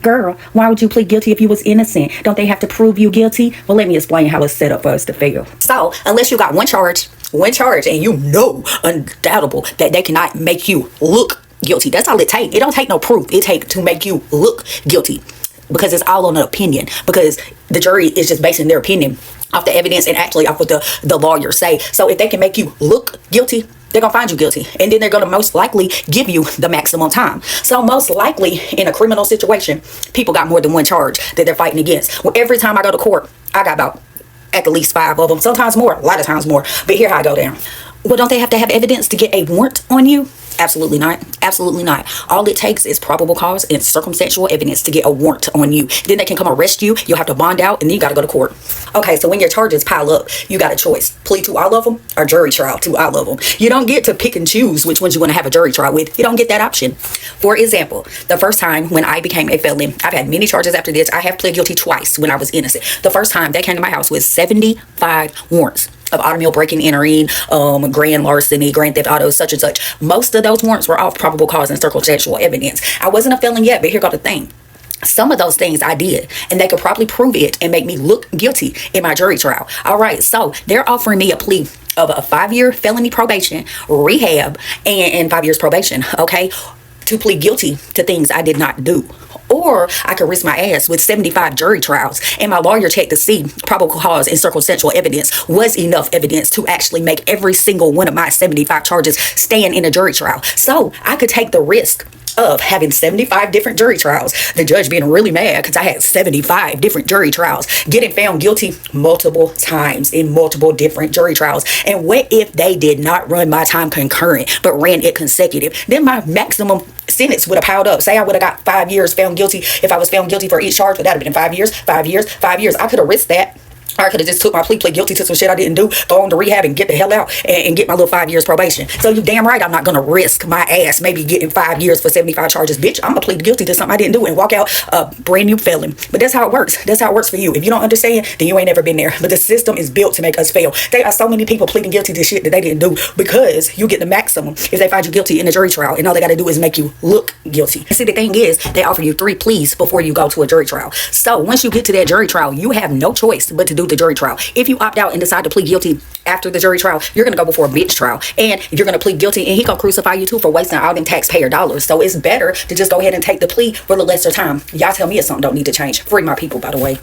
Girl, why would you plead guilty if you was innocent? Don't they have to prove you guilty? Well, let me explain how it's set up for us to fail. So, unless you got one charge, and you know undoubtable that they cannot make you look guilty. That's all it takes. It don't take no proof. It takes to make you look guilty. Because it's all on an opinion. Because the jury is just basing their opinion off the evidence and actually off what the lawyers say. So if they can make you look guilty, they're going to find you guilty. And then they're going to most likely give you the maximum time. So most likely in a criminal situation, people got more than one charge that they're fighting against. Well, every time I go to court, I got about at least 5 of them. Sometimes more, a lot of times more. But here how I go down. Well, don't they have to have evidence to get a warrant on you? Absolutely not. Absolutely not. All it takes is probable cause and circumstantial evidence to get a warrant on you. Then they can come arrest you. You'll have to bond out, and then you got to go to court. Okay, so when your charges pile up, you got a choice. Plea to all of them or jury trial to all of them. You don't get to pick and choose which ones you want to have a jury trial with. You don't get that option. For example, the first time when I became a felon, I've had many charges after this. I have pled guilty twice when I was innocent. The first time they came to my house with 75 warrants of automobile breaking, entering, grand larceny, grand theft auto, such and such. Most of those warrants were off probable cause and circumstantial evidence. I wasn't a felon yet, but here got the thing. Some of those things I did, and they could probably prove it and make me look guilty in my jury trial. All right, so they're offering me a plea of a 5-year felony probation, rehab, and 5 years probation, okay, to plead guilty to things I did not do. Or I could risk my ass with 75 jury trials and my lawyer checked to see probable cause and circumstantial evidence was enough evidence to actually make every single one of my 75 charges stand in a jury trial. So I could take the risk of having 75 different jury trials, the judge being really mad because I had 75 different jury trials, getting found guilty multiple times in multiple different jury trials. And what if they did not run my time concurrent but ran it consecutive? Then my maximum sentence would have piled up. Say I would have got 5 years found guilty. If I was found guilty for each charge, that would have been 5 years, 5 years, 5 years. I could have risked that. Or I could have just took my plea, pled guilty to some shit I didn't do, go on to rehab and get the hell out and get my little 5 years probation. So you damn right I'm not going to risk my ass maybe getting 5 years for 75 charges. Bitch, I'm going to plead guilty to something I didn't do and walk out a brand new felon. But that's how it works. That's how it works for you. If you don't understand, then you ain't never been there. But the system is built to make us fail. There are so many people pleading guilty to shit that they didn't do because you get the maximum if they find you guilty in a jury trial. And all they got to do is make you look guilty. See, the thing is, they offer you 3 pleas before you go to a jury trial. So once you get to that jury trial, you have no choice but to do the jury trial. If you opt out and decide to plead guilty after the jury trial, you're going to go before a bench trial. And you're going to plead guilty and he going to crucify you too for wasting all them taxpayer dollars. So it's better to just go ahead and take the plea for the lesser time. Y'all tell me if something don't need to change. Free my people, by the way.